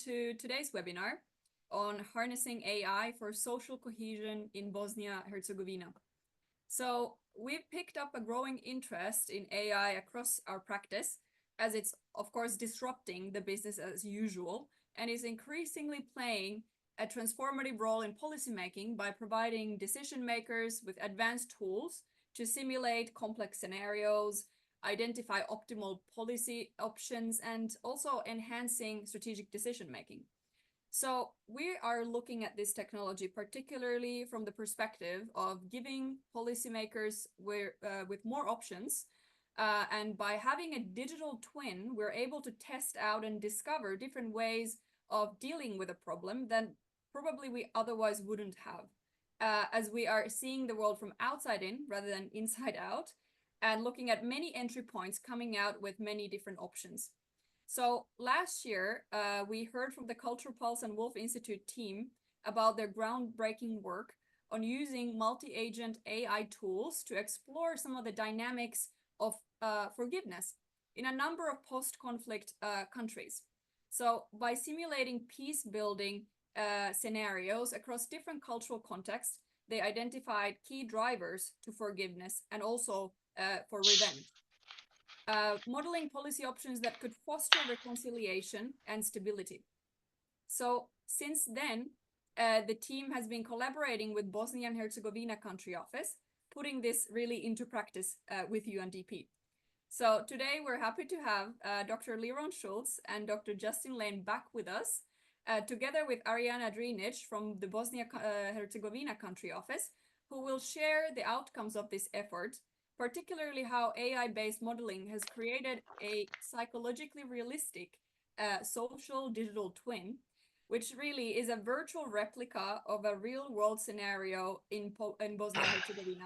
to today's webinar on harnessing AI for social cohesion in Bosnia and Herzegovina. So we've picked up a growing interest in AI across our practice, as it's of course disrupting the business as usual and is increasingly playing a transformative role in policymaking by providing decision makers with advanced tools to simulate complex scenarios, identify optimal policy options, and also enhancing strategic decision making. So we are looking at this technology particularly from the perspective of giving policymakers with more options. And by having a digital twin, we're able to test out and discover different ways of dealing with a problem that probably we otherwise wouldn't have, as we are seeing the world from outside in rather than inside out, and looking at many entry points coming out with many different options. So last year, we heard from the Cultural Pulse and Wolf Institute team about their groundbreaking work on using multi-agent AI tools to explore some of the dynamics of forgiveness in a number of post-conflict countries. So by simulating peace-building scenarios across different cultural contexts, they identified key drivers to forgiveness and also for revenge. Modeling policy options that could foster reconciliation and stability. So since then, the team has been collaborating with Bosnia and Herzegovina country office, putting this really into practice with UNDP. So today we're happy to have Dr. LeRon Shults and Dr. Justin Lane back with us, together with Ariana Drinic from the Bosnia Herzegovina country office, who will share the outcomes of this effort, particularly how AI-based modeling has created a psychologically realistic social digital twin, which really is a virtual replica of a real-world scenario in Bosnia and Herzegovina.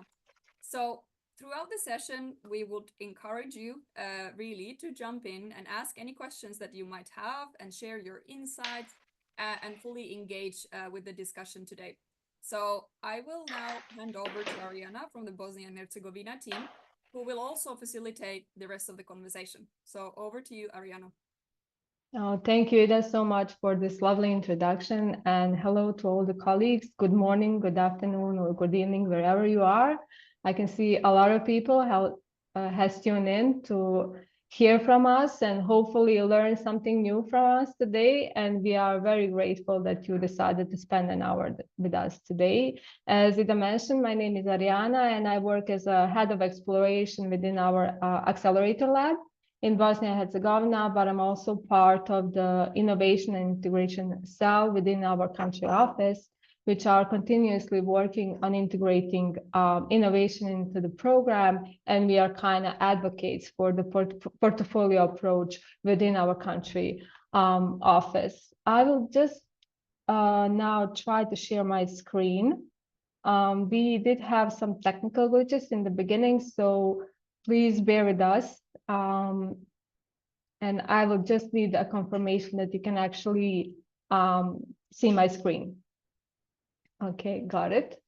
So throughout the session, we would encourage you really to jump in and ask any questions that you might have and share your insights and fully engage with the discussion today. So I will now hand over to Ariana from the Bosnia and Herzegovina team, who will also facilitate the rest of the conversation. So over to you, Ariana. Oh, thank you, Ida, so much for this lovely introduction. And hello to all the colleagues. Good morning, good afternoon, or good evening, wherever you are. I can see a lot of people has tuned in to hear from us and hopefully learn something new from us today. And we are very grateful that you decided to spend an hour with us today. As Ida mentioned, my name is Ariana and I work as a head of exploration within our Accelerator lab in Bosnia and Herzegovina, but I'm also part of the innovation and integration cell within our country office, which are continuously working on integrating innovation into the program. And we are kind of advocates for the portfolio approach within our country office. I will just now try to share my screen. We did have some technical glitches in the beginning, so please bear with us. And I will just need a confirmation that you can actually see my screen. Okay, got it.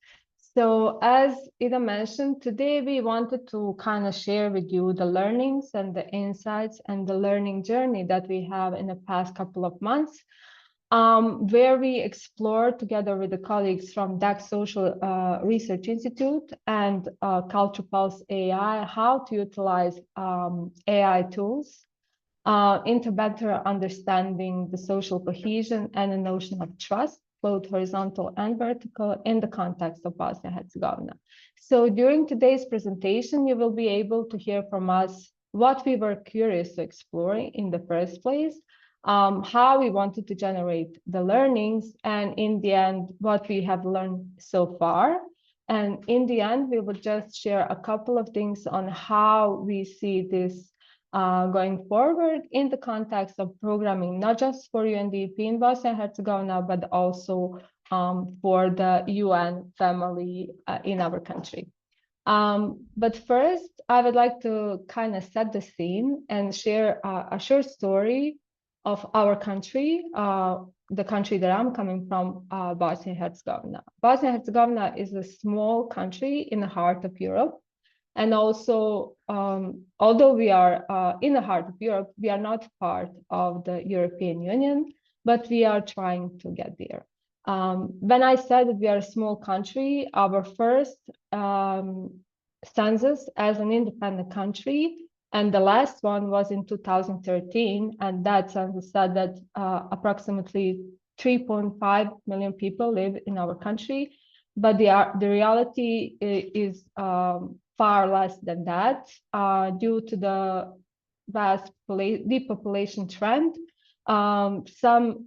So as Ida mentioned, today we wanted to kind of share with you the learnings and the insights and the learning journey that we have in the past couple of months, where we explored together with the colleagues from DEKK Social Research Institute and Culture Pulse AI, how to utilize AI tools into better understanding the social cohesion and the notion of trust, both horizontal and vertical, in the context of Bosnia and Herzegovina. So during today's presentation, you will be able to hear from us what we were curious to explore in the first place, how we wanted to generate the learnings, and in the end, what we have learned so far. And in the end, we will just share a couple of things on how we see this going forward in the context of programming, not just for UNDP in Bosnia and Herzegovina, but also for the UN family in our country. But first, I would like to kind of set the scene and share a short story of our country, the country that I'm coming from, Bosnia and Herzegovina. Bosnia and Herzegovina is a small country in the heart of Europe. And also, although we are in the heart of Europe, we are not part of the European Union. but we are trying to get there. When I said that we are a small country, our first census as an independent country, and the last one was in 2013, and that census said that approximately 3.5 million people live in our country, but the reality is far less than that due to the vast depopulation trend. Some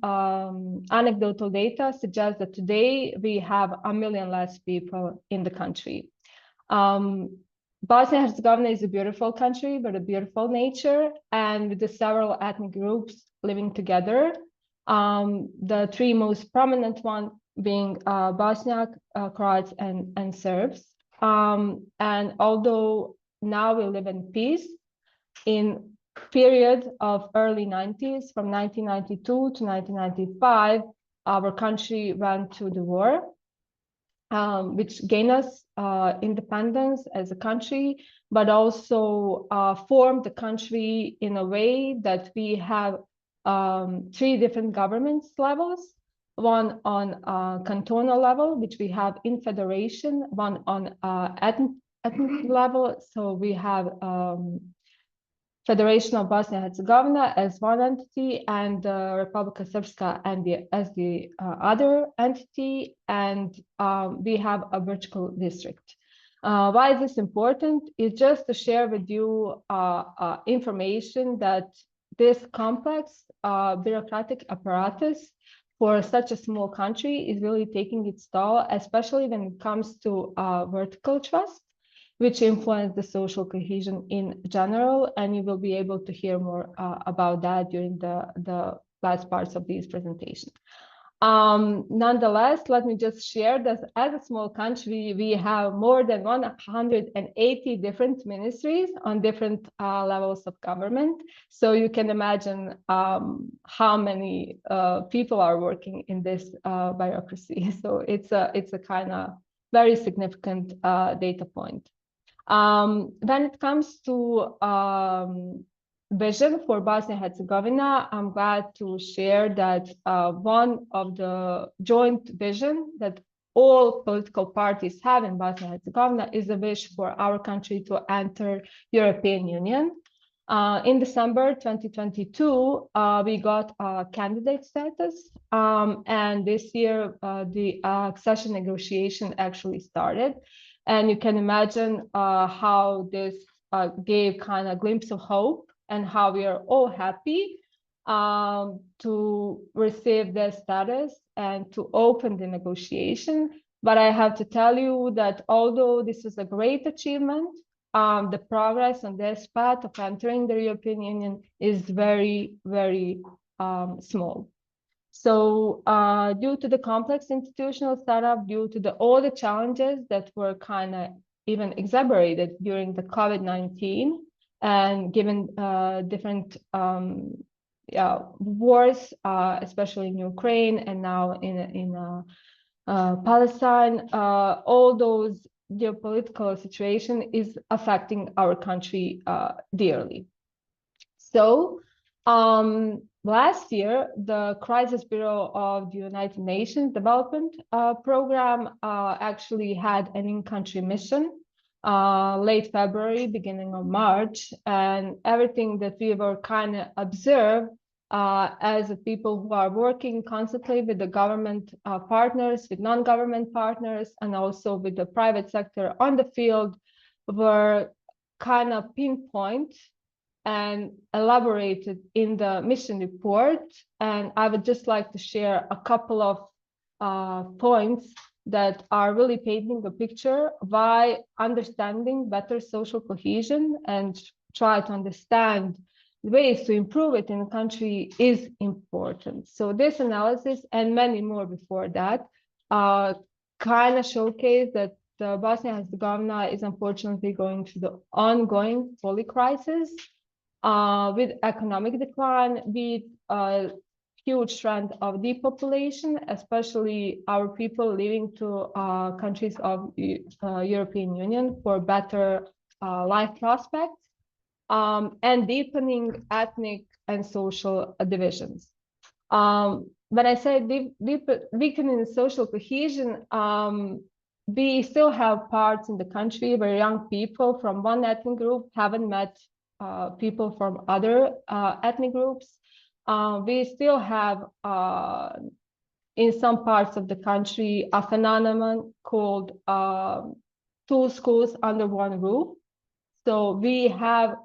anecdotal data suggests that today we have 1 million less people in the country. Bosnia and Herzegovina is a beautiful country with a beautiful nature, and with the several ethnic groups living together. The three most prominent ones being Bosniak, Croats, and Serbs. And although now we live in peace, in period of early 90s, from 1992 to 1995, our country went to the war, which gained us independence as a country, but also formed the country in a way that we have three different government levels, one on cantonal level, which we have in federation, one on ethnic level. So we have Federation of Bosnia and Herzegovina as one entity, and Republika Srpska and as the other entity, and we have a vertical district. Why is this important? It's just to share with you information that this complex bureaucratic apparatus for such a small country is really taking its toll, especially when it comes to vertical trust, which influence the social cohesion in general, and you will be able to hear more about that during the last parts of these presentations. Nonetheless, let me just share that as a small country, we have more than 180 different ministries on different levels of government. So you can imagine how many people are working in this bureaucracy. So it's a kind of very significant data point. When it comes to vision for Bosnia and Herzegovina, I'm glad to share that one of the joint vision that all political parties have in Bosnia and Herzegovina is a wish for our country to enter European Union. In December 2022, we got a candidate status, and this year the accession negotiation actually started. And you can imagine how this gave kind of a glimpse of hope and how we are all happy to receive their status and to open the negotiation. But I have to tell you that although this is a great achievement, the progress on this path of entering the European Union is very, very small. So due to the complex institutional setup, due to all the challenges that were kind of even exacerbated during the COVID-19, and given different wars, especially in Ukraine and now in Palestine, all those geopolitical situation is affecting our country dearly. So last year, the Crisis Bureau of the United Nations Development Program actually had an in-country mission late February, beginning of March, and everything that we were kind of observed as a people who are working constantly with the government partners, with non-government partners, and also with the private sector on the field were kind of pinpoint and elaborated in the mission report. And I would just like to share a couple of points that are really painting a picture why understanding better social cohesion and try to understand ways to improve it in the country is important. So this analysis and many more before that kind of showcase that Bosnia and Herzegovina is unfortunately going through the ongoing poly crisis with economic decline, with a huge trend of depopulation, especially our people leaving to countries of European Union for better life prospects, and deepening ethnic and social divisions. When I say weakening social cohesion, we still have parts in the country where young people from one ethnic group haven't met people from other ethnic groups. We still have in some parts of the country a phenomenon called two schools under one roof. So we have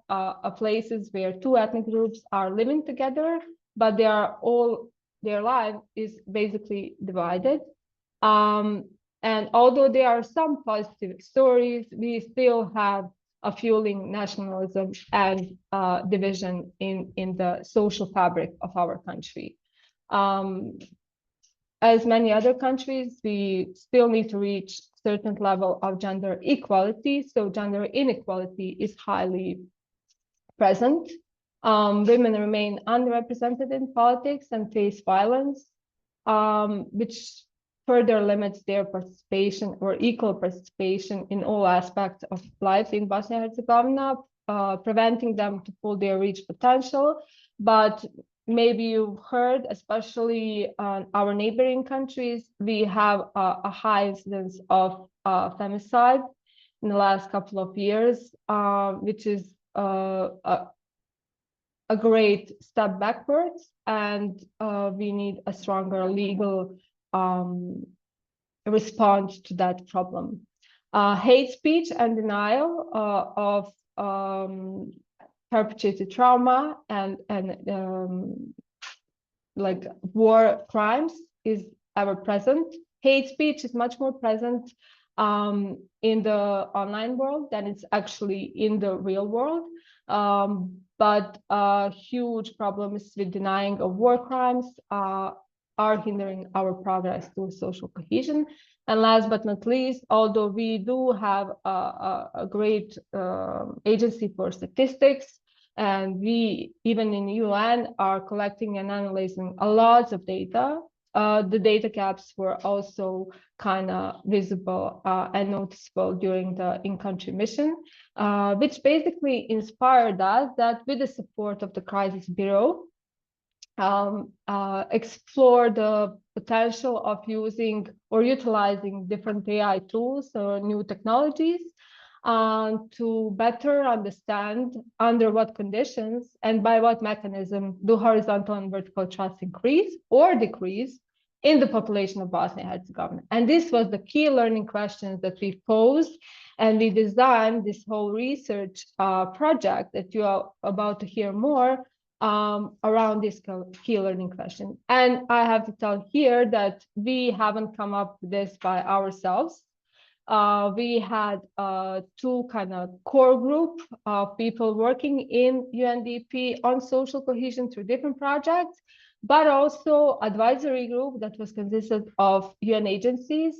places where two ethnic groups are living together, but their life is basically divided. And although there are some positive stories, we still have a fueling nationalism and division in the social fabric of our country. As many other countries, we still need to reach certain level of gender equality. So gender inequality is highly present. Women remain underrepresented in politics and face violence, which further limits their participation or equal participation in all aspects of life in Bosnia and Herzegovina, preventing them to full their reach potential. But maybe you've heard, especially our neighboring countries, we have a high incidence of femicide in the last couple of years, which is a great step backwards, and we need a stronger legal response to that problem. Hate speech and denial of perpetrated trauma and like war crimes is ever present. Hate speech is much more present in the online world than it's actually in the real world. But huge problems with denying of war crimes are hindering our progress to social cohesion. And last but not least, although we do have a great agency for statistics, and we, even in UN, are collecting and analyzing a lot of data, the data gaps were also kind of visible and noticeable during the in-country mission, which basically inspired us that with the support of the Crisis Bureau, explore the potential of using or utilizing different AI tools or new technologies to better understand under what conditions and by what mechanism do horizontal and vertical trust increase or decrease in the population of Bosnia and Herzegovina. And this was the key learning questions that we posed, and we designed this whole research project that you are about to hear more around this key learning question. And I have to tell here that we haven't come up with this by ourselves. We had two kind of core group of people working in UNDP on social cohesion through different projects, but also advisory group that was consisted of UN agencies,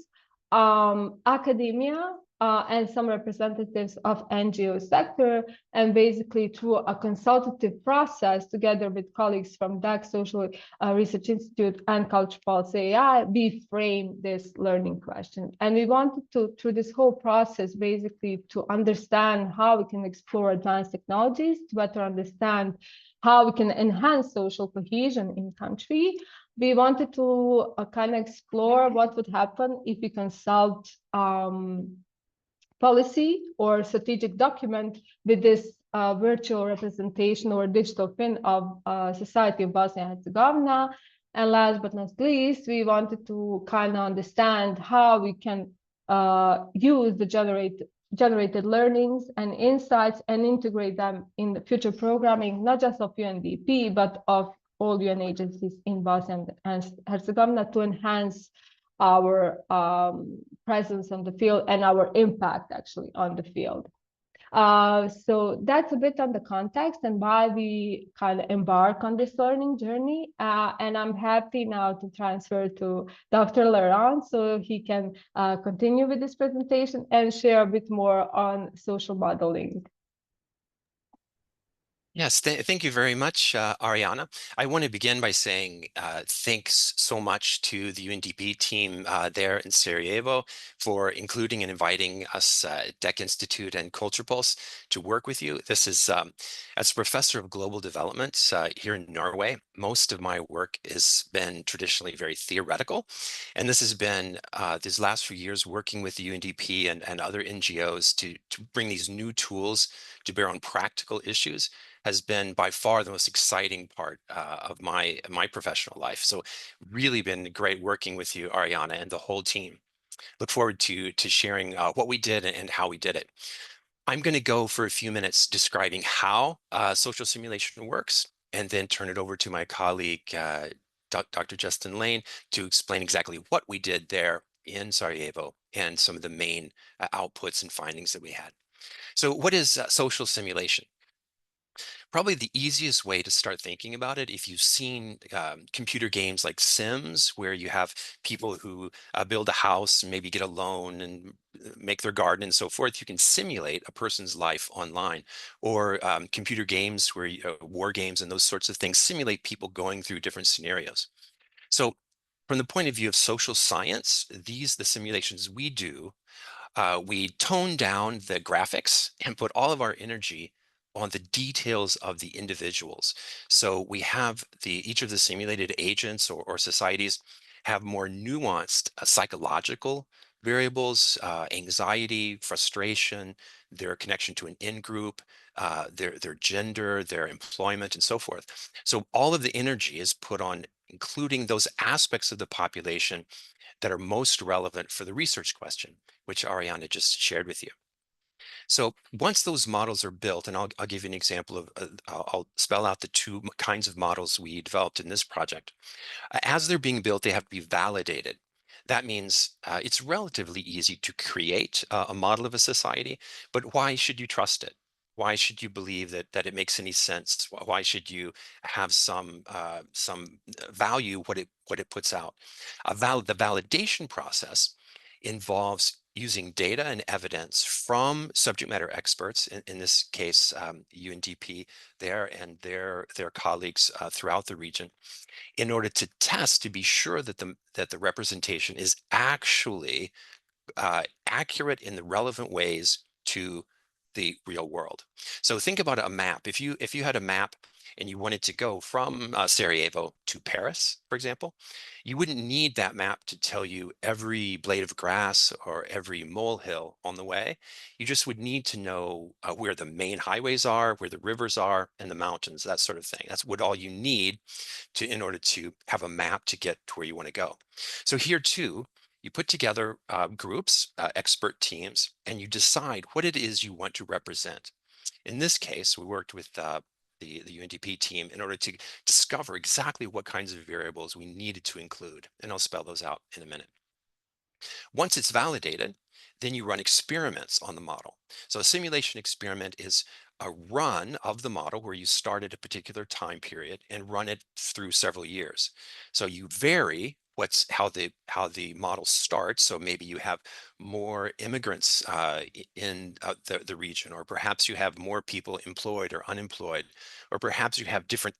academia, and some representatives of NGO sector, and basically through a consultative process together with colleagues from DEKK Social Research Institute and Culture Policy AI, we framed this learning question. And we wanted to, through this whole process, basically to understand how we can explore advanced technologies, to better understand how we can enhance social cohesion in country. We wanted to kind of explore what would happen if we consult policy or strategic document with this virtual representation or digital twin of society of Bosnia and Herzegovina. And last but not least, we wanted to kind of understand how we can use the generated learnings and insights and integrate them in the future programming, not just of UNDP, but of all UN agencies in Bosnia and Herzegovina to enhance our presence on the field and our impact actually on the field. So that's a bit on the context and why we kind of embark on this learning journey. And I'm happy now to transfer to Dr. LeRon so he can continue with this presentation and share a bit more on social modeling. Yes, thank you very much, Ariana. I want to begin by saying thanks so much to the UNDP team there in Sarajevo for including and inviting us, DEKK Institute and Culture Pulse, to work with you. This is, as a professor of global development here in Norway, most of my work has been traditionally very theoretical. And this has been these last few years working with the UNDP and other NGOs to bring these new tools to bear on practical issues has been by far the most exciting part of my professional life. So really been great working with you, Ariana, and the whole team. Look forward to sharing what we did and how we did it. I'm going to go for a few minutes describing how social simulation works, and then turn it over to my colleague, Dr. Justin Lane, to explain exactly what we did there in Sarajevo and some of the main outputs and findings that we had. So what is social simulation? Probably the easiest way to start thinking about it, if you've seen computer games like Sims, where you have people who build a house and maybe get a loan and make their garden and so forth, you can simulate a person's life online. Or computer games where war games and those sorts of things simulate people going through different scenarios. So from the point of view of social science, the simulations we do, we tone down the graphics and put all of our energy on the details of the individuals. So we have each of the simulated agents or societies have more nuanced psychological variables, anxiety, frustration, their connection to an in-group, their gender, their employment, and so forth. So all of the energy is put on including those aspects of the population that are most relevant for the research question, which Ariana just shared with you. So once those models are built, and I'll give you an example of, I'll spell out the two kinds of models we developed in this project. As they're being built, they have to be validated. That means it's relatively easy to create a model of a society, but why should you trust it? Why should you believe that it makes any sense? Why should you have some value what it puts out? The validation process involves using data and evidence from subject matter experts, in this case, UNDP there and their colleagues throughout the region, in order to test to be sure that the representation is actually accurate in the relevant ways to the real world. So think about a map. If you had a map and you wanted to go from Sarajevo to Paris, for example, you wouldn't need that map to tell you every blade of grass or every molehill on the way. You just would need to know where the main highways are, where the rivers are, and the mountains, that sort of thing. That's what all you need in order to have a map to get to where you want to go. So here too, you put together groups, expert teams, and you decide what it is you want to represent. In this case, we worked with the UNDP team in order to discover exactly what kinds of variables we needed to include. And I'll spell those out in a minute. Once it's validated, then you run experiments on the model. So a simulation experiment is a run of the model where you start at a particular time period and run it through several years. So you vary how the model starts. So maybe you have more immigrants in the region, or perhaps you have more people employed or unemployed, or perhaps you have different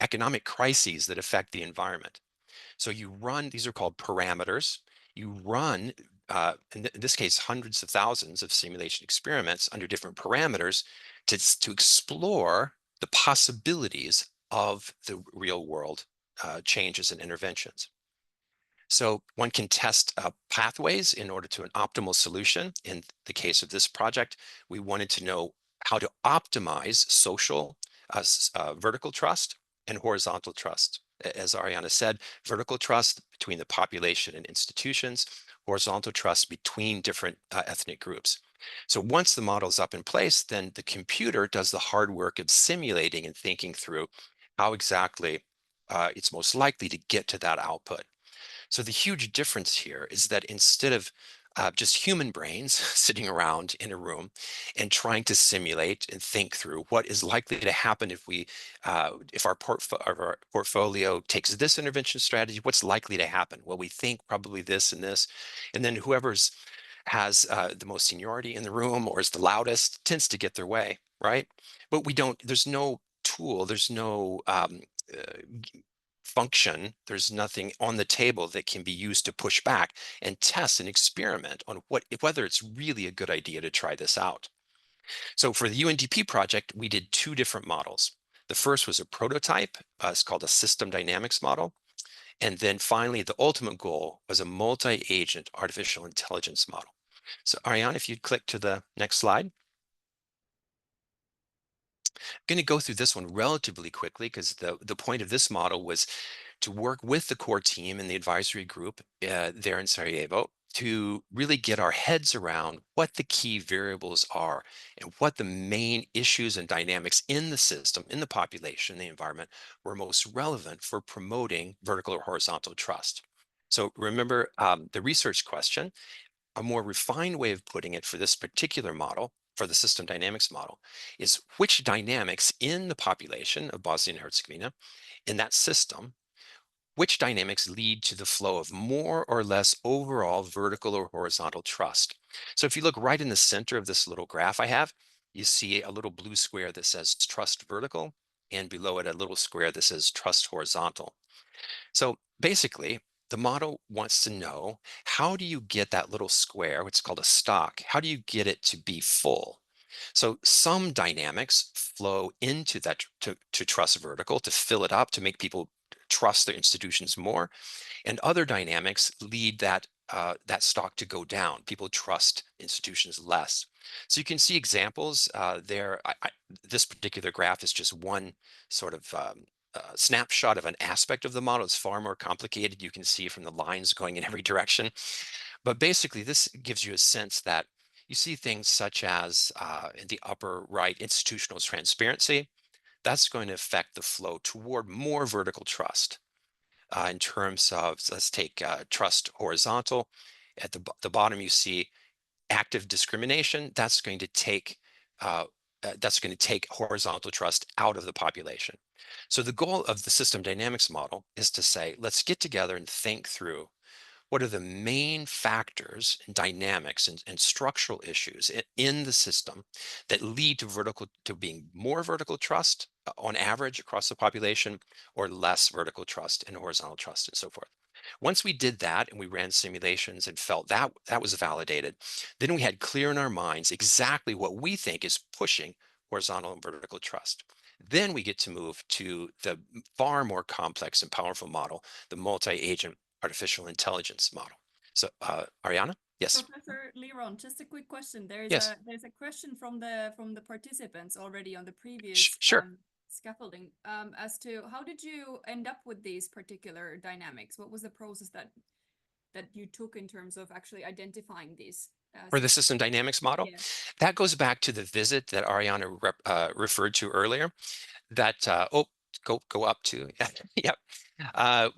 economic crises that affect the environment. So you run, these are called parameters. You run, in this case, hundreds of thousands of simulation experiments under different parameters to explore the possibilities of the real world changes and interventions. So one can test pathways in order to an optimal solution. In the case of this project, we wanted to know how to optimize social vertical trust and horizontal trust. As Ariana said, vertical trust between the population and institutions, horizontal trust between different ethnic groups. So once the model is up in place, then the computer does the hard work of simulating and thinking through how exactly it's most likely to get to that output. So the huge difference here is that instead of just human brains sitting around in a room and trying to simulate and think through what is likely to happen if our portfolio takes this intervention strategy, what's likely to happen? Well, we think probably this and this, and then whoever's has the most seniority in the room or is the loudest tends to get their way. right? But we don't, there's no tool, there's no function, there's nothing on the table that can be used to push back and test and experiment on whether it's really a good idea to try this out. So for the UNDP project, we did two different models. The first was a prototype, it's called a system dynamics model. And then finally, the ultimate goal was a multi-agent artificial intelligence model. So Ariane, if you'd click to the next slide. I'm going to go through this one relatively quickly because the point of this model was to work with the core team and the advisory group there in Sarajevo to really get our heads around what the key variables are and what the main issues and dynamics in the system, in the population, the environment, were most relevant for promoting vertical or horizontal trust. So remember the research question, a more refined way of putting it for this particular model, for the system dynamics model, is which dynamics in the population of Bosnia and Herzegovina, in that system, which dynamics lead to the flow of more or less overall vertical or horizontal trust. So if you look right in the center of this little graph I have, you see a little blue square that says trust vertical, and below it a little square that says trust horizontal. So basically, the model wants to know, how do you get that little square, what's called a stock, how do you get it to be full? So some dynamics flow into that to trust vertical, to fill it up, to make people trust their institutions more. And other dynamics lead that stock to go down. People trust institutions less. So you can see examples there. This particular graph is just one sort of snapshot of an aspect of the model. It's far more complicated. You can see from the lines going in every direction. But basically, this gives you a sense that you see things such as in the upper right, institutional transparency. That's going to affect the flow toward more vertical trust. In terms of, so let's take trust horizontal. At the bottom, you see active discrimination. That's going to take horizontal trust out of the population. So the goal of the system dynamics model is to say, let's get together and think through what are the main factors and dynamics and structural issues in the system that lead to being more vertical trust on average across the population, or less vertical trust and horizontal trust, and so forth. Once we did that and we ran simulations and felt that that was validated, then we had clear in our minds exactly what we think is pushing horizontal and vertical trust. Then we get to move to the far more complex and powerful model, the multi-agent artificial intelligence model. So Ariana, yes. Professor LeRon, just a quick question. Yes. There's a question from the participants already on the previous Sure. scaffolding as to how did you end up with these particular dynamics? What was the process that you took in terms of actually identifying these? For the system dynamics model, Yeah. that goes back to the visit that Ariana referred to earlier. That go up to yep.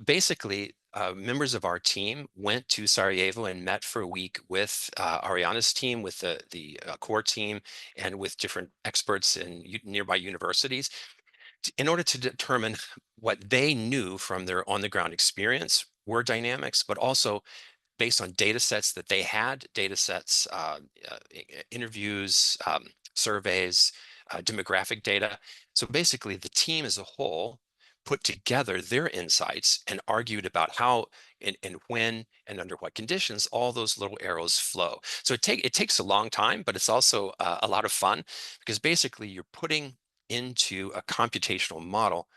Basically, members of our team went to Sarajevo and met for a week with Ariana's team, with the core team, and with different experts in nearby universities, in order to determine what they knew from their on-the-ground experience were dynamics, but also based on data sets that they had, data sets, interviews, surveys, demographic data. So basically, the team as a whole put together their insights and argued about how and when and under what conditions all those little arrows flow. So it takes a long time, but it's also a lot of fun, because basically you're putting into a computational model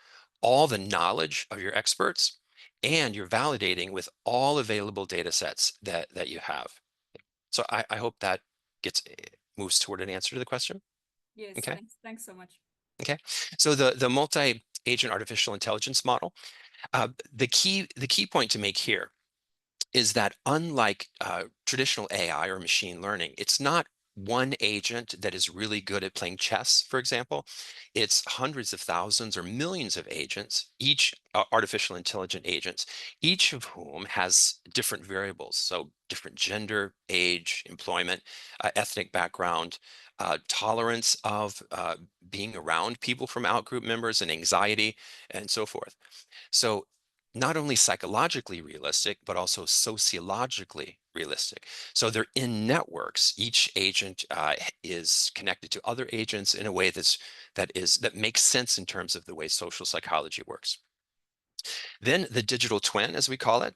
all the knowledge of your experts, and you're validating with all available data sets that you have. So I hope that moves toward an answer to the question. Yes, Okay. thanks so much. Okay. So the multi-agent artificial intelligence model, the key point to make here is that unlike traditional AI or machine learning, it's not one agent that is really good at playing chess, for example. It's hundreds of thousands or millions of agents, each artificial intelligent agents, each of whom has different variables. So different gender, age, employment, ethnic background, tolerance of being around people from outgroup members, and anxiety, and so forth. So not only psychologically realistic, but also sociologically realistic. So they're in networks. Each agent is connected to other agents in a way that makes sense in terms of the way social psychology works. Then the digital twin, as we call it,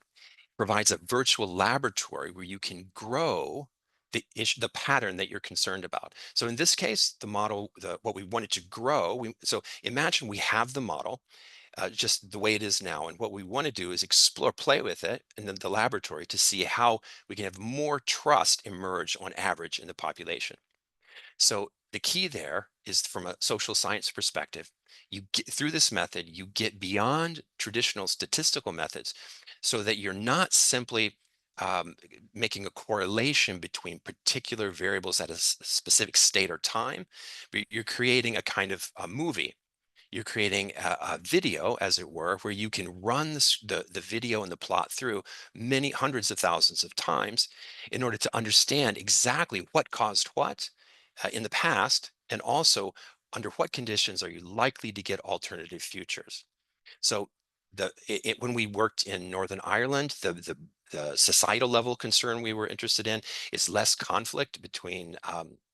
provides a virtual laboratory where you can grow the pattern that you're concerned about. So in this case, the model, what we wanted to grow, so imagine we have the model, just the way it is now. And what we want to do is explore, play with it in the laboratory to see how we can have more trust emerge on average in the population. So the key there is, from a social science perspective, you get through this method, you get beyond traditional statistical methods so that you're not simply making a correlation between particular variables at a specific state or time, but you're creating a kind of a movie. You're creating a video, as it were, where you can run the video and the plot through many hundreds of thousands of times in order to understand exactly what caused what in the past, and also under what conditions are you likely to get alternative futures. So when we worked in Northern Ireland, the societal level concern we were interested in is less conflict between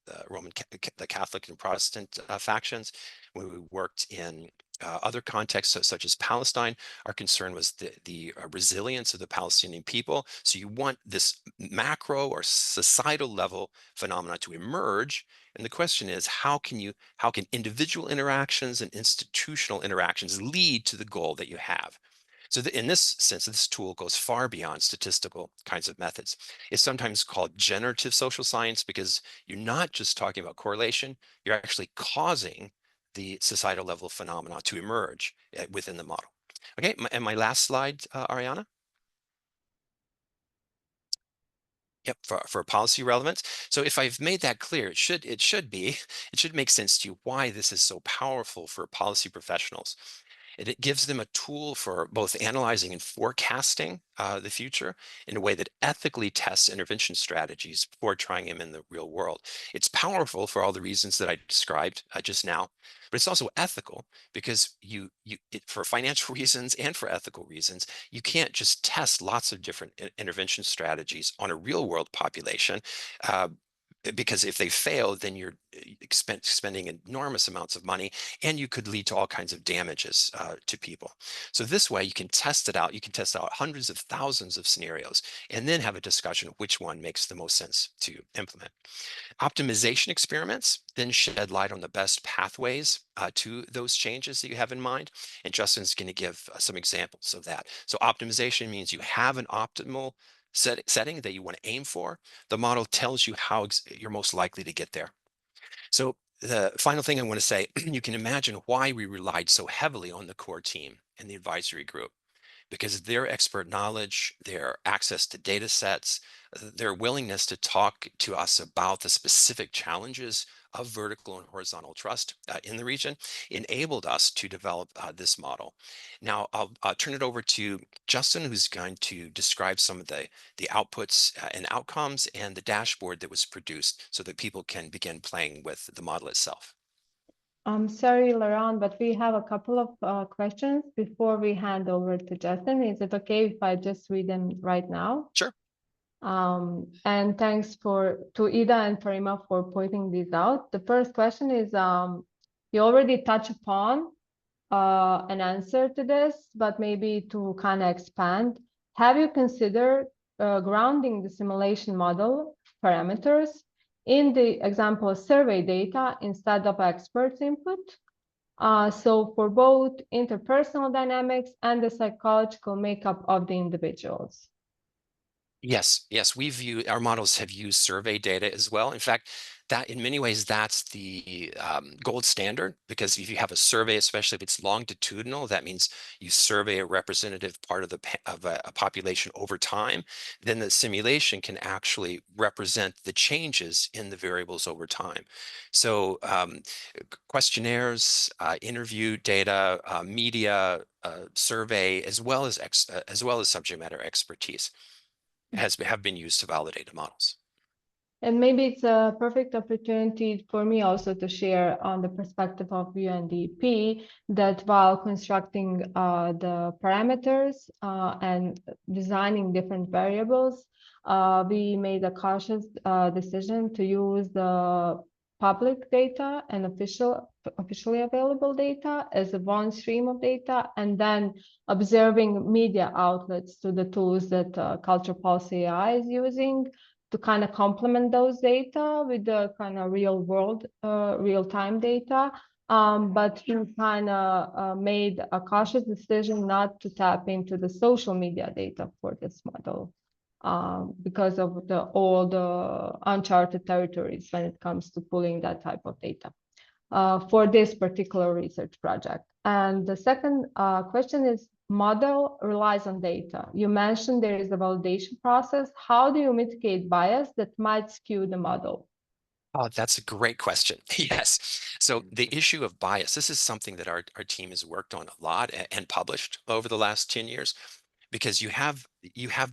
the Catholic and Protestant factions. When we worked in other contexts, such as Palestine, our concern was the resilience of the Palestinian people. So you want this macro or societal level phenomena to emerge. And the question is, how can individual interactions and institutional interactions lead to the goal that you have? So in this sense, this tool goes far beyond statistical kinds of methods. It's sometimes called generative social science because you're not just talking about correlation, you're actually causing the societal level phenomena to emerge within the model. Okay, and my last slide, Ariana. Yep, for policy relevance. So if I've made that clear, it should make sense to you why this is so powerful for policy professionals. It gives them a tool for both analyzing and forecasting the future in a way that ethically tests intervention strategies before trying them in the real world. It's powerful for all the reasons that I described just now, but it's also ethical because for financial reasons and for ethical reasons, you can't just test lots of different intervention strategies on a real world population. Because if they fail, then you're spending enormous amounts of money, and you could lead to all kinds of damages to people. So this way, you can test it out. You can test out hundreds of thousands of scenarios, and then have a discussion of which one makes the most sense to implement. Optimization experiments then shed light on the best pathways to those changes that you have in mind. And Justin's going to give some examples of that. So optimization means you have an optimal setting that you want to aim for. The model tells you how you're most likely to get there. So the final thing I want to say, you can imagine why we relied so heavily on the core team and the advisory group, because their expert knowledge, their access to data sets, their willingness to talk to us about the specific challenges of vertical and horizontal trust in the region enabled us to develop this model. Now I'll turn it over to Justin, who's going to describe some of the outputs and outcomes and the dashboard that was produced so that people can begin playing with the model itself. I'm sorry, LeRon, but we have a couple of questions before we hand over to Justin. Is it okay if I just read them right now? Sure. And thanks to Ida and Farima for pointing these out. The first question is, you already touched upon an answer to this, but maybe to kind of expand. Have you considered grounding the simulation model parameters in the example survey data instead of experts input? So for both interpersonal dynamics and the psychological makeup of the individuals. Yes, our models have used survey data as well. In fact, that in many ways, that's the gold standard, because if you have a survey, especially if it's longitudinal, that means you survey a representative part of a population over time, then the simulation can actually represent the changes in the variables over time. So questionnaires, interview data, media, survey, as well as subject matter expertise have been used to validate the models. And maybe it's a perfect opportunity for me also to share on the perspective of UNDP that while constructing the parameters and designing different variables, we made a cautious decision to use the public data and officially available data as a one stream of data, and then observing media outlets to the tools that Culture Policy AI is using to kind of complement those data with the kind of real world, real-time data. But we kind of made a cautious decision not to tap into the social media data for this model because of all the uncharted territories when it comes to pulling that type of data for this particular research project. And the second question is, model relies on data. You mentioned there is a validation process. How do you mitigate bias that might skew the model? Oh, that's a great question. Yes. So the issue of bias, this is something that our team has worked on a lot and published over the last 10 years, because you have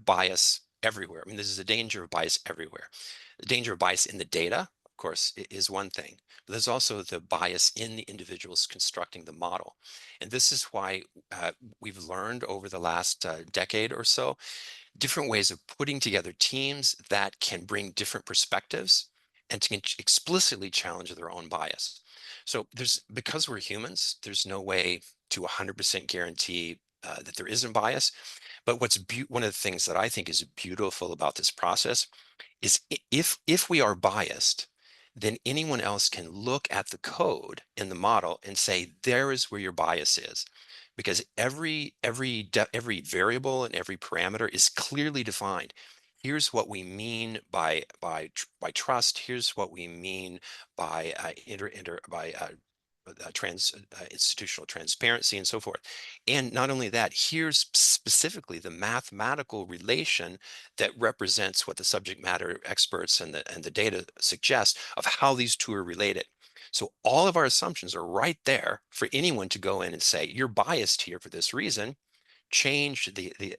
bias everywhere. I mean, this is a danger of bias everywhere. The danger of bias in the data, of course, is one thing, but there's also the bias in the individuals constructing the model. And this is why we've learned over the last decade or so different ways of putting together teams that can bring different perspectives and to explicitly challenge their own bias. So because we're humans, there's no way to 100% guarantee that there isn't bias. But one of the things that I think is beautiful about this process is if we are biased, then anyone else can look at the code in the model and say, there is where your bias is. Because every variable and every parameter is clearly defined. Here's what we mean by trust. Here's what we mean by institutional transparency and so forth. And not only that, here's specifically the mathematical relation that represents what the subject matter experts and the data suggest of how these two are related. So all of our assumptions are right there for anyone to go in and say, you're biased here for this reason, change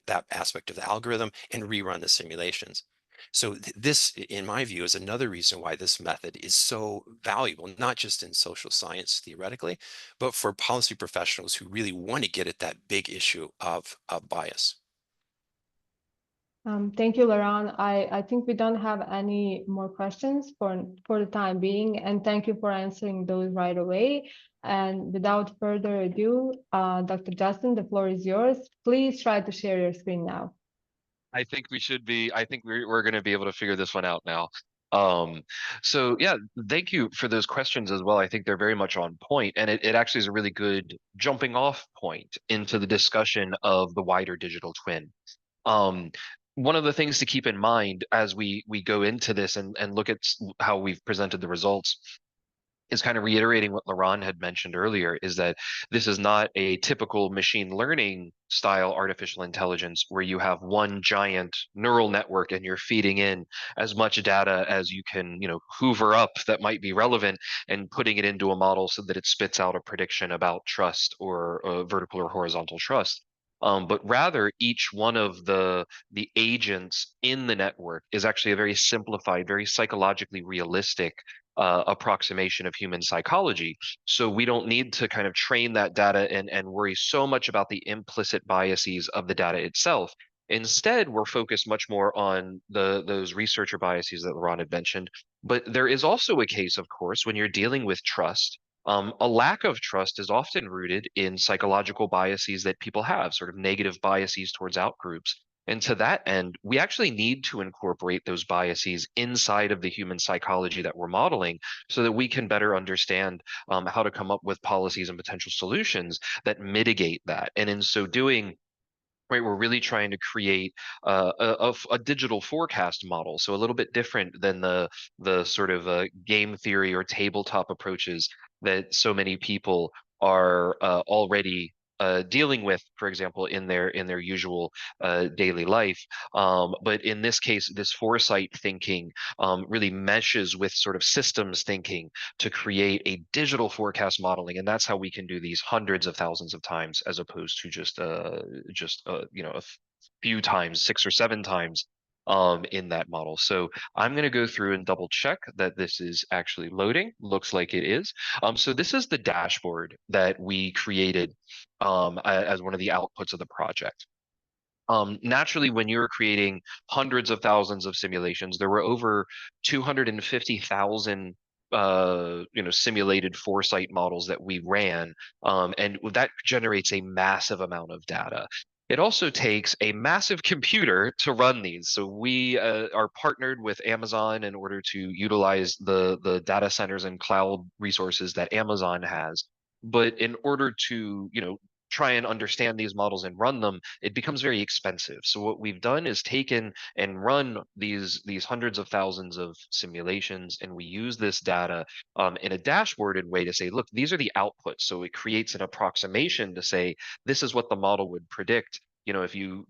that aspect of the algorithm and rerun the simulations. So this, in my view, is another reason why this method is so valuable, not just in social science theoretically, but for policy professionals who really want to get at that big issue of bias. Thank you, LeRon. I think we don't have any more questions for the time being, and thank you for answering those right away. And without further ado, Dr. Justin, the floor is yours. Please try to share your screen now. I think we're going to be able to figure this one out now. So yeah, thank you for those questions as well. I think they're very much on point, and it actually is a really good jumping off point into the discussion of the wider digital twin. One of the things to keep in mind as we go into this and look at how we've presented the results is kind of reiterating what LeRon had mentioned earlier, is that this is not a typical machine learning style artificial intelligence where you have one giant neural network and you're feeding in as much data as you can, hoover up that might be relevant and putting it into a model so that it spits out a prediction about trust or vertical or horizontal trust. But rather, each one of the agents in the network is actually a very simplified, very psychologically realistic approximation of human psychology. So we don't need to kind of train that data and worry so much about the implicit biases of the data itself. Instead, we're focused much more on those researcher biases that LeRon had mentioned. But there is also a case, of course, when you're dealing with trust. A lack of trust is often rooted in psychological biases that people have, sort of negative biases towards outgroups. And to that end, we actually need to incorporate those biases inside of the human psychology that we're modeling so that we can better understand how to come up with policies and potential solutions that mitigate that. And in so doing, right, we're really trying to create a digital forecast model, so a little bit different than the sort of game theory or tabletop approaches that so many people are already dealing with, for example, in their usual daily life. But in this case, this foresight thinking really meshes with sort of systems thinking to create a digital forecast modeling, and that's how we can do these hundreds of thousands of times as opposed to just a few times, 6 or 7 times in that model. So I'm going to go through and double check that this is actually loading. Looks like it is. So this is the dashboard that we created as one of the outputs of the project. Naturally, when you're creating hundreds of thousands of simulations, there were over 250,000 simulated foresight models that we ran, and that generates a massive amount of data. It also takes a massive computer to run these. So we are partnered with Amazon in order to utilize the data centers and cloud resources that Amazon has. But in order to, try and understand these models and run them, it becomes very expensive. So what we've done is taken and run these hundreds of thousands of simulations, and we use this data in a dashboarded way to say, look, these are the outputs. So it creates an approximation to say, this is what the model would predict. If you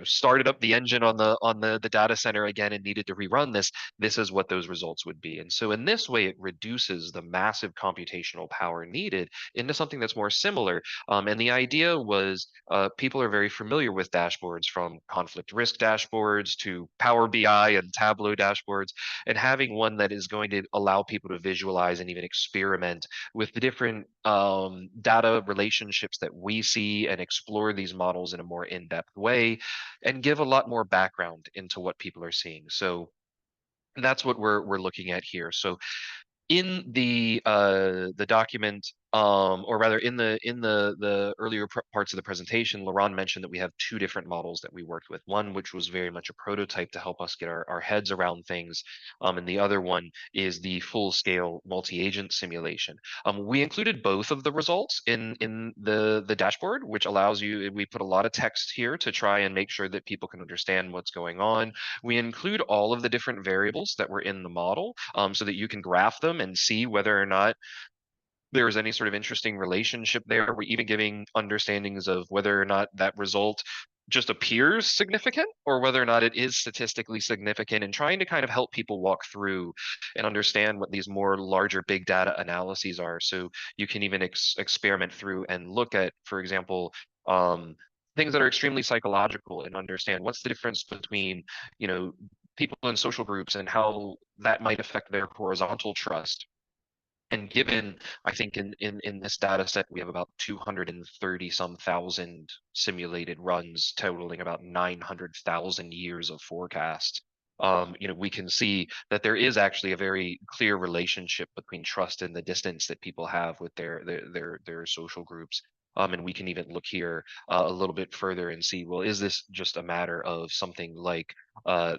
started up the engine on the data center again and needed to rerun this is what those results would be. And so in this way, it reduces the massive computational power needed into something that's more similar. And the idea was people are very familiar with dashboards, from conflict risk dashboards to Power BI and Tableau dashboards, and having one that is going to allow people to visualize and even experiment with the different data relationships that we see and explore these models in a more in-depth way, and give a lot more background into what people are seeing. So that's what we're looking at here. So in the document, or rather in the earlier parts of the presentation, LeRon mentioned that we have two different models that we worked with. One which was very much a prototype to help us get our heads around things, and the other one is the full-scale multi-agent simulation. We included both of the results in the dashboard, which allows you. We put a lot of text here to try and make sure that people can understand what's going on. We include all of the different variables that were in the model, so that you can graph them and see whether or not there is any sort of interesting relationship there. We're even giving understandings of whether or not that result just appears significant or whether or not it is statistically significant, and trying to kind of help people walk through and understand what these more larger big data analyses are. So you can even experiment through and look at, for example, things that are extremely psychological, and understand what's the difference between, people in social groups and how that might affect their horizontal trust. And given, I think in this data set, we have about 230 some thousand simulated runs, totaling about 900,000 years of forecast. We can see that there is actually a very clear relationship between trust and the distance that people have with their social groups. And we can even look here a little bit further and see, well, is this just a matter of something like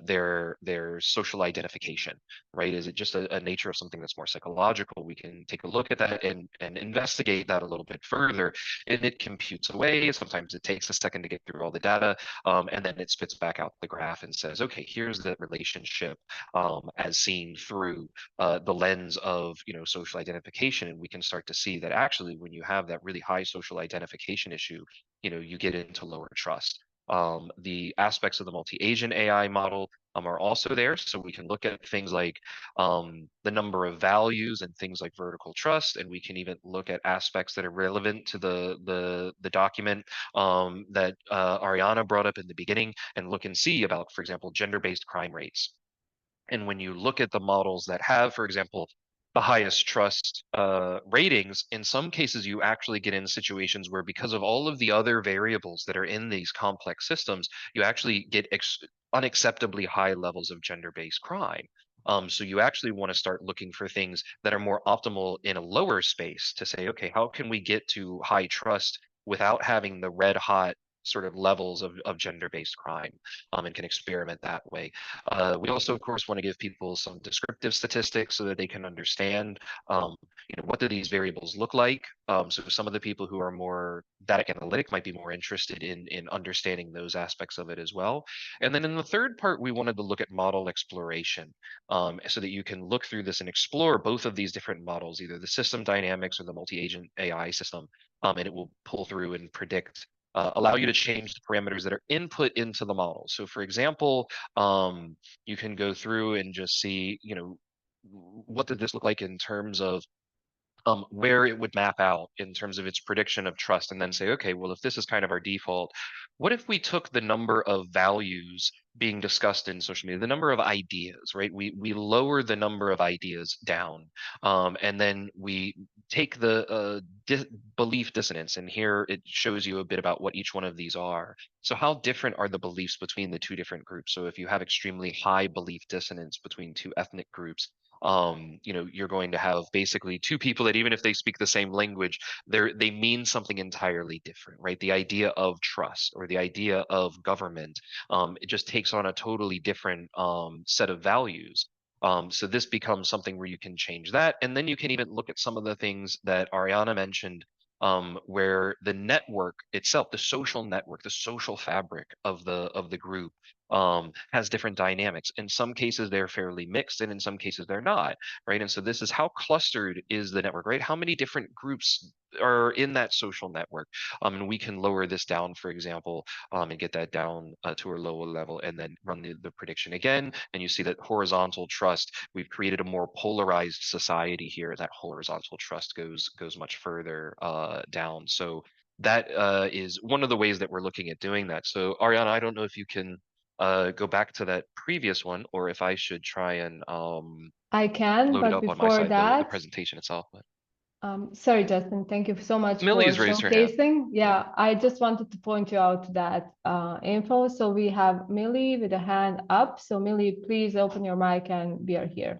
their social identification, right? Is it just a nature of something that's more psychological? We can take a look at that and investigate that a little bit further. And it computes away. Sometimes it takes a second to get through all the data, and then it spits back out the graph and says, okay, here's the relationship as seen through the lens of social identification. And we can start to see that actually, when you have that really high social identification issue, you get into lower trust. The aspects of the multi-agent AI model are also there. So we can look at things like the number of values and things like vertical trust, and we can even look at aspects that are relevant to the document that Ariana brought up in the beginning, and look and see about, for example, gender-based crime rates. And when you look at the models that have, for example, the highest trust ratings, in some cases you actually get in situations where, because of all of the other variables that are in these complex systems, you actually get unacceptably high levels of gender-based crime. So you actually want to start looking for things that are more optimal in a lower space to say, okay, how can we get to high trust without having the red hot sort of levels of gender-based crime, and can experiment that way. We also, of course, want to give people some descriptive statistics so that they can understand, what do these variables look like. So some of the people who are more data analytic might be more interested in understanding those aspects of it as well. And then in the third part, we wanted to look at model exploration, so that you can look through this and explore both of these different models, either the system dynamics or the multi-agent AI system, and it will pull through and predict, allow you to change the parameters that are input into the model. So for example, you can go through and just see, what did this look like in terms of where it would map out in terms of its prediction of trust, and then say, okay, well, if this is kind of our default, what if we took the number of values being discussed in social media, the number of ideas, right? We lower the number of ideas down, and then we take the belief dissonance, and here it shows you a bit about what each one of these are. So how different are the beliefs between the two different groups? So if you have extremely high belief dissonance between two ethnic groups, you're going to have basically two people that, even if they speak the same language, they mean something entirely different, right? The idea of trust or the idea of government, it just takes on a totally different set of values. So this becomes something where you can change that, and then you can even look at some of the things that Ariana mentioned, where the network itself, the social network, the social fabric of the group, has different dynamics. In some cases, they're fairly mixed, and in some cases, they're not, right? And so this is how clustered is the network, right? How many different groups are in that social network? And we can lower this down, for example, and get that down to a lower level, and then run the prediction again. And you see that horizontal trust, we've created a more polarized society here. That horizontal trust goes much further down. So that is one of the ways that we're looking at doing that. So Ariana, I don't know if you can go back to that previous one, or if I should try and I can, load it but up on my before side, the that, presentation itself. But sorry, Justin, thank you so much for Millie's raised her hand. showcasing. Yeah, I just wanted to point you out that info. So we have Millie with a hand up. So Millie, please open your mic and we are here.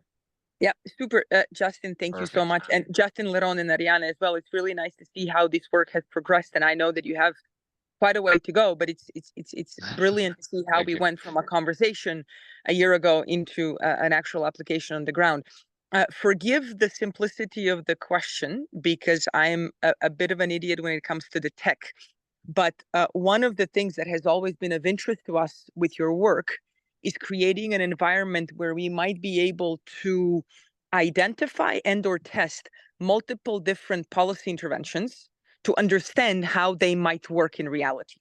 Yeah, super. Justin, thank you so Perfect. much. And Justin, LeRon, and Ariana as well. It's really nice to see how this work has progressed. And I know that you have quite a way to go, but it's brilliant to see how Thank we you. went from a conversation a year ago into an actual application on the ground. Forgive the simplicity of the question, because I'm a bit of an idiot when it comes to the tech. But one of the things that has always been of interest to us with your work is creating an environment where we might be able to identify and or test multiple different policy interventions to understand how they might work in reality.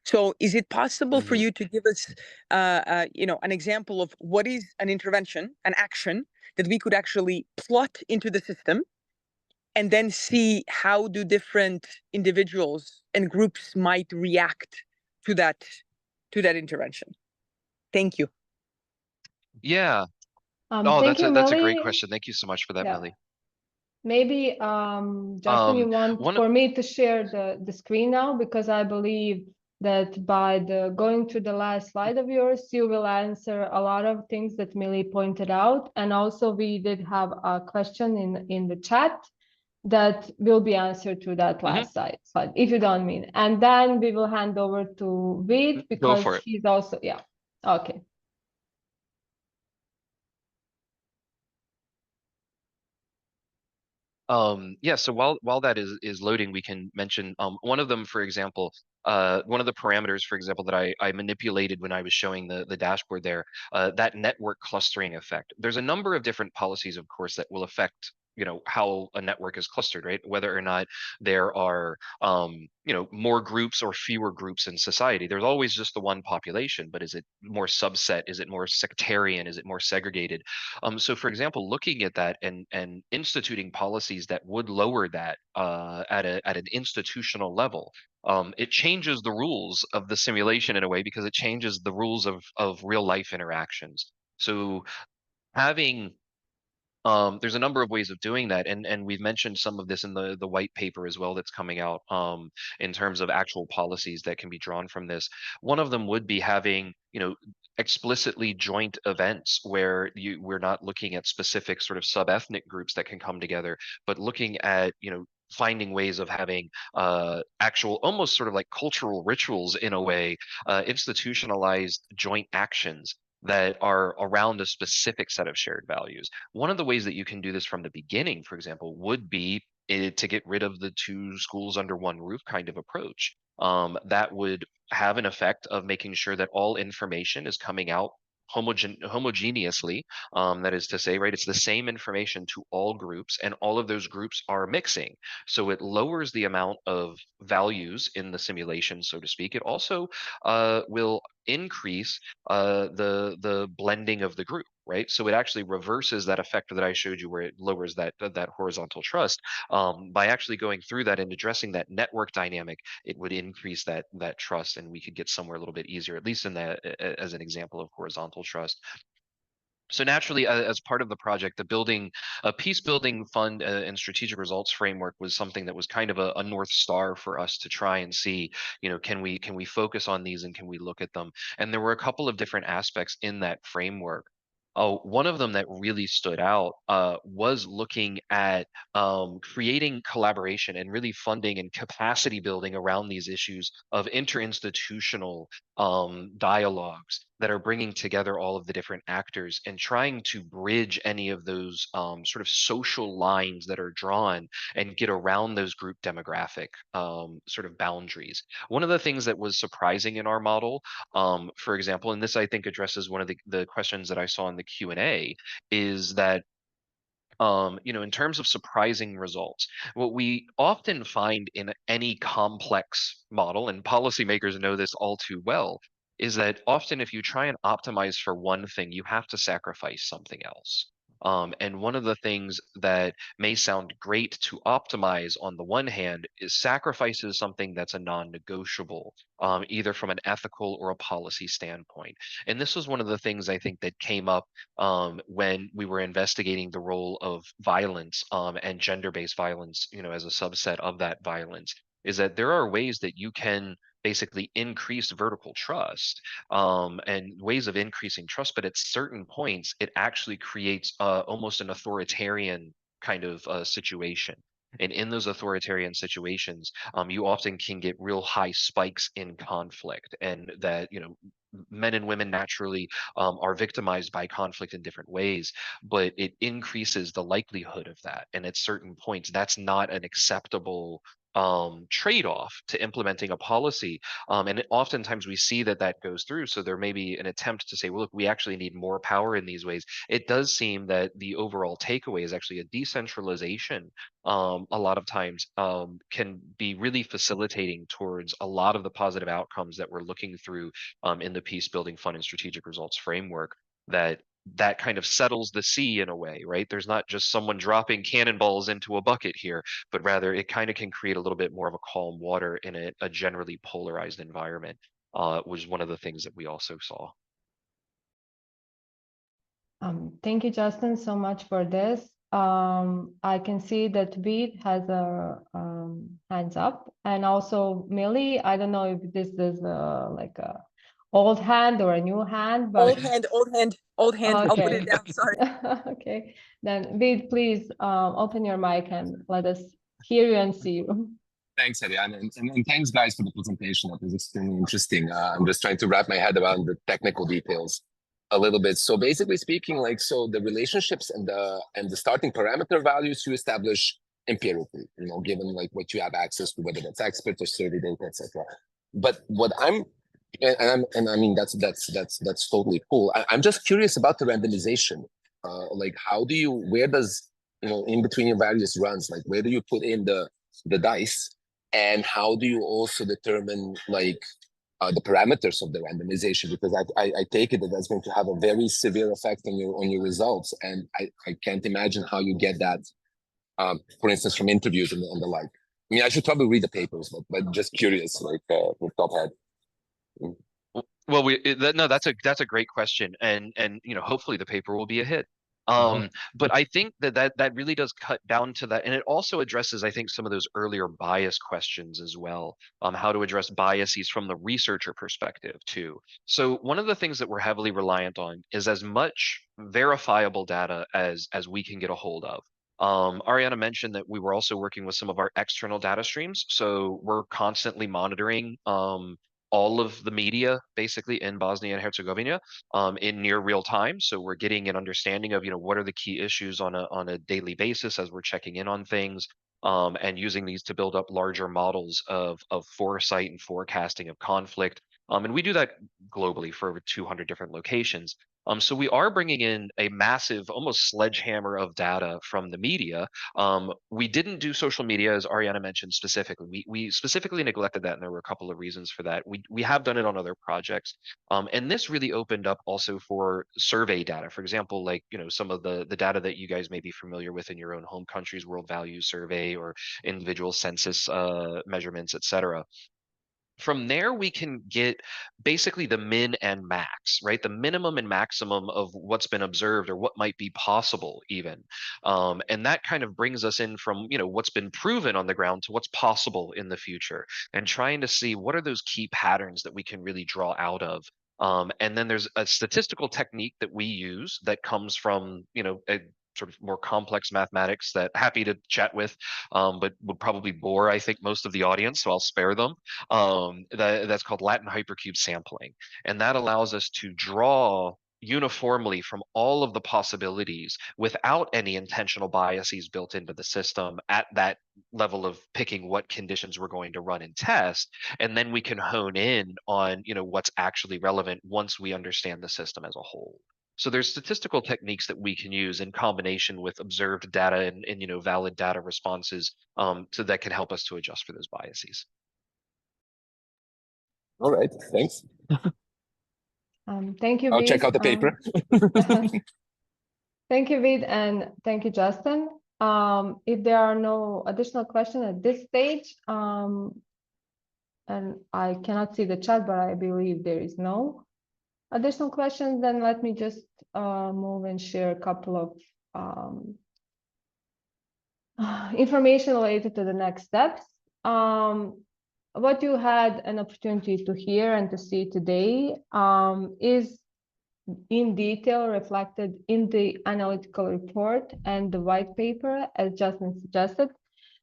So is it possible for you to give us an example of what is an intervention, an action that we could actually plot into the system, and then see how do different individuals and groups might react to that intervention? Thank you. Yeah. Thank you, that's a great Millie. question. Thank you so much for that, Yeah. Millie. Maybe Justin, you want for me to share the screen now, because I believe that by going to the last slide of yours, you will answer a lot of things that Millie pointed out. And also we did have a question in the chat that will be answered to that last slide, if you don't mean. And then we will hand over to Veet, because he's also, yeah. Okay. Yeah, so while that is loading, we can mention one of them, for example, one of the parameters, for example, that I manipulated when I was showing the dashboard there, that network clustering effect. There's a number of different policies, of course, that will affect how a network is clustered, right? Whether or not there are more groups or fewer groups in society. There's always just the one population, but is it more subset? Is it more sectarian? Is it more segregated? So for example, looking at that and instituting policies that would lower that at an institutional level, it changes the rules of the simulation in a way, because it changes the rules of real life interactions. So having there's a number of ways of doing that, and we've mentioned some of this in the white paper as well that's coming out, in terms of actual policies that can be drawn from this. One of them would be having explicitly joint events where we're not looking at specific sort of sub-ethnic groups that can come together, but looking at finding ways of having actual, almost sort of like cultural rituals in a way, institutionalized joint actions that are around a specific set of shared values. One of the ways that you can do this from the beginning, for example, would be to get rid of the two schools under one roof kind of approach. That would have an effect of making sure that all information is coming out homogeneously. That is to say, right, it's the same information to all groups, and all of those groups are mixing. So it lowers the amount of values in the simulation, so to speak. It also will increase the blending of the group. right? So it actually reverses that effect that I showed you where it lowers that horizontal trust. By actually going through that and addressing that network dynamic, it would increase that trust, and we could get somewhere a little bit easier, at least in that as an example of horizontal trust. So naturally, as part of the project, a peace building fund and strategic results framework was something that was kind of a North Star for us to try and see, can we focus on these and can we look at them? And there were a couple of different aspects in that framework. Oh, one of them that really stood out was looking at creating collaboration and really funding and capacity building around these issues of interinstitutional dialogues that are bringing together all of the different actors and trying to bridge any of those sort of social lines that are drawn and get around those group demographic sort of boundaries. One of the things that was surprising in our model, for example, and this I think addresses one of the questions that I saw in the Q&A, is that in terms of surprising results, what we often find in any complex model, and policymakers know this all too well, is that often if you try and optimize for one thing, you have to sacrifice something else. And one of the things that may sound great to optimize on the one hand is sacrifices something that's a non-negotiable, either from an ethical or a policy standpoint. And this was one of the things I think that came up when we were investigating the role of violence and gender-based violence, as a subset of that violence, is that there are ways that you can basically increase vertical trust and ways of increasing trust, but at certain points, it actually creates almost an authoritarian kind of situation. And in those authoritarian situations, you often can get real high spikes in conflict, and that men and women naturally are victimized by conflict in different ways, but it increases the likelihood of that. And at certain points, that's not an acceptable trade-off to implementing a policy. And oftentimes we see that goes through. So there may be an attempt to say, well, look, we actually need more power in these ways. It does seem that the overall takeaway is actually a decentralization. A lot of times can be really facilitating towards a lot of the positive outcomes that we're looking through in the Peace Building Fund and Strategic Results framework, that kind of settles the sea in a way, right? There's not just someone dropping cannonballs into a bucket here, but rather it kind of can create a little bit more of a calm water in a generally polarized environment, was one of the things that we also saw. Thank you, Justin, so much for this. I can see that Veed has a hands up, and also Millie. I don't know if this is like a old hand or a new hand, but Old hand. I'll put it okay. down. Sorry. Okay, then Veed, please open your mic and let us hear you and see you. Thanks, Ariane, and thanks, guys, for the presentation. That was extremely interesting. I'm just trying to wrap my head around the technical details a little bit. So basically speaking, so the relationships and the starting parameter values you establish empirically, given what you have access to, whether that's expert or survey data, etc. But what I mean that's totally cool. I'm just curious about the randomization. Where does in between your various runs, where do you put in the dice, and how do you also determine the parameters of the randomization? Because I take it that that's going to have a very severe effect on your results, and I can't imagine how you get that, for instance, from interviews and the like. I mean, I should probably read the papers, but just curious, with top head. Well, that's a great question, and hopefully the paper will be a hit. But I think that really does cut down to that, and it also addresses, I think, some of those earlier bias questions as well. How to address biases from the researcher perspective too. So one of the things that we're heavily reliant on is as much verifiable data as we can get a hold of. Ariana mentioned that we were also working with some of our external data streams, so we're constantly monitoring all of the media basically in Bosnia and Herzegovina in near real time. So we're getting an understanding of what are the key issues on a daily basis as we're checking in on things, and using these to build up larger models of foresight and forecasting of conflict. And we do that globally for over 200 different locations. So we are bringing in a massive, almost sledgehammer of data from the media. We didn't do social media, as Ariana mentioned specifically. We specifically neglected that, and there were a couple of reasons for that. We have done it on other projects, and this really opened up also for survey data. For example, like some of the data that you guys may be familiar with in your own home countries, World Values Survey or individual census measurements, etc. From there, we can get basically the min and max, right? The minimum and maximum of what's been observed or what might be possible even. And that kind of brings us in from, what's been proven on the ground to what's possible in the future, and trying to see what are those key patterns that we can really draw out of. And then there's a statistical technique that we use that comes from, a sort of more complex mathematics that happy to chat with, but would probably bore, I think, most of the audience, so I'll spare them. That's called Latin hypercube sampling, and that allows us to draw uniformly from all of the possibilities without any intentional biases built into the system at that level of picking what conditions we're going to run and test, and then we can hone in on what's actually relevant once we understand the system as a whole. So there's statistical techniques that we can use in combination with observed data and valid data responses, so that can help us to adjust for those biases. All right, thanks. Thank you, I'll Vid. check out the paper. Thank you, Vid, and thank you, Justin. If there are no additional questions at this stage, and I cannot see the chat, but I believe there is no additional questions, then let me just move and share a couple of information related to the next steps. What you had an opportunity to hear and to see today is in detail reflected in the analytical report and the white paper, as Justin suggested.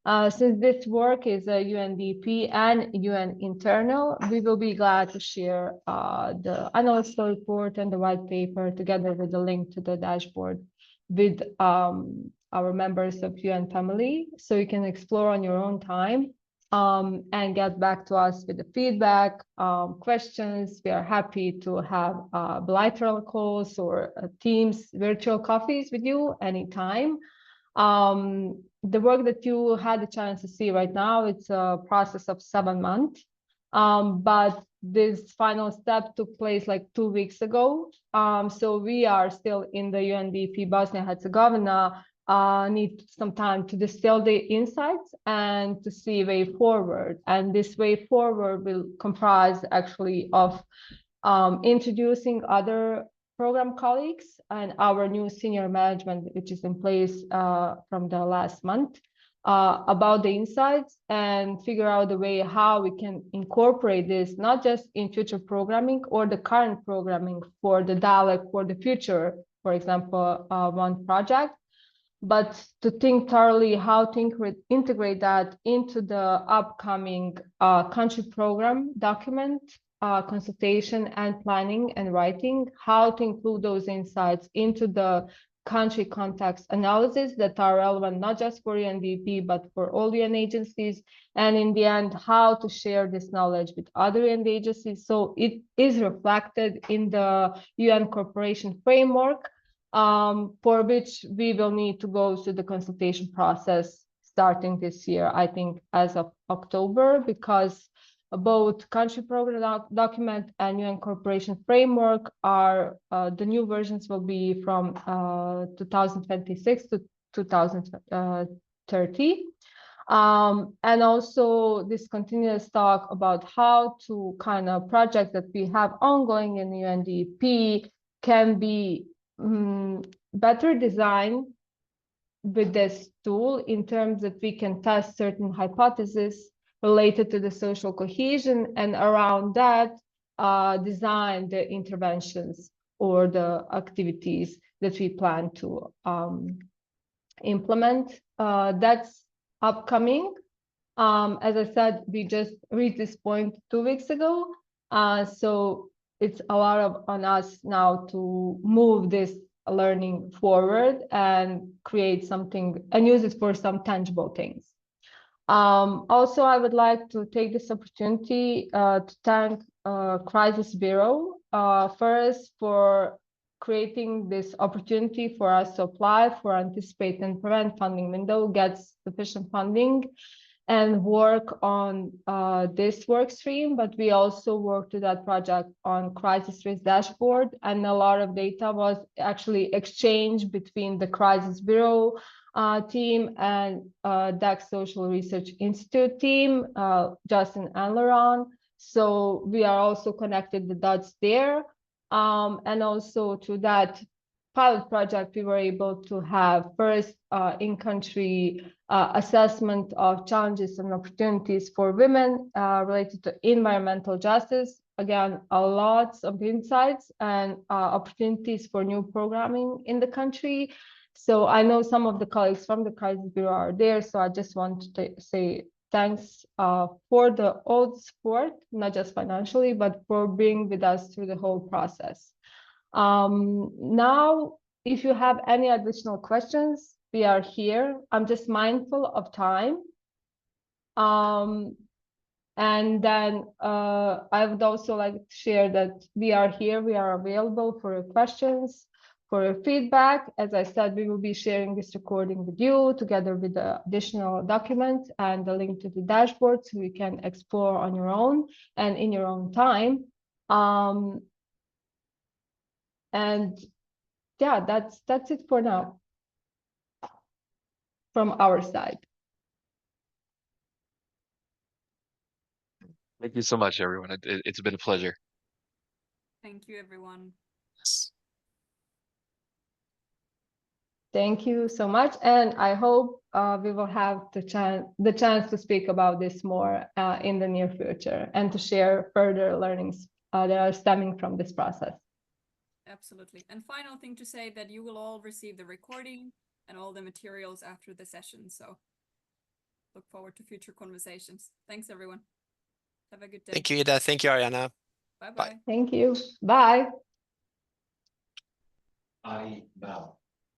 Since this work is a UNDP and UN internal, we will be glad to share the analytical report and the white paper together with the link to the dashboard with our members of UN family, so you can explore on your own time and get back to us with the feedback, questions. We are happy to have bilateral calls or Teams virtual coffees with you anytime. The work that you had the chance to see right now, it's a process of 7 months, but this final step took place like 2 weeks ago. So we are still in the UNDP Bosnia and Herzegovina, need some time to distill the insights and to see way forward. And this way forward will comprise actually of introducing other program colleagues and our new senior management, which is in place from the last month, about the insights and figure out the way how we can incorporate this, not just in future programming or the current programming for the DEKK for the future, for example, one project, but to think thoroughly how to integrate that into the upcoming country program document, consultation and planning and writing, how to include those insights into the country context analysis that are relevant not just for UNDP, but for all UN agencies, and in the end, how to share this knowledge with other UN agencies. So it is reflected in the UN cooperation framework, for which we will need to go through the consultation process starting this year, I think as of October, because both country program document and UN cooperation framework are, the new versions will be from 2026 to 2030. And also this continuous talk about how to kind of projects that we have ongoing in UNDP can be better designed with this tool in terms that we can test certain hypotheses related to the social cohesion, and around that design the interventions or the activities that we plan to implement. That's upcoming. As I said, we just reached this point 2 weeks ago, so it's a lot on us now to move this learning forward and create something and use it for some tangible things. Also, I would like to take this opportunity to thank Crisis Bureau first for creating this opportunity for us to apply for anticipate and prevent funding window, get sufficient funding, and work on this work stream. But we also worked to that project on crisis risk dashboard, and a lot of data was actually exchanged between the crisis bureau team and DEKK Social Research Institute team, Justin and LeRon. So we are also connected the dots there. And also to that pilot project, we were able to have first in-country assessment of challenges and opportunities for women related to environmental justice. Again, a lot of insights and opportunities for new programming in the country. So I know some of the colleagues from the Crisis Bureau are there, so I just want to say thanks for all the support, not just financially, but for being with us through the whole process. Now, if you have any additional questions, we are here. I'm just mindful of time. And then I would also like to share that we are here, we are available for your questions, for your feedback. As I said, we will be sharing this recording with you together with the additional documents and the link to the dashboard so you can explore on your own and in your own time. And yeah, that's it for now from our side. Thank you so much, everyone. It's been a pleasure. Thank you, everyone. Yes. Thank you so much, and I hope we will have the chance to speak about this more in the near future and to share further learnings that are stemming from this process. Absolutely. And final thing to say that you will all receive the recording and all the materials after the session. So look forward to future conversations. Thanks, everyone. Have a good day. Thank you, Ida. Thank you, Ariana. Bye-bye. Thank you. Bye. I bow.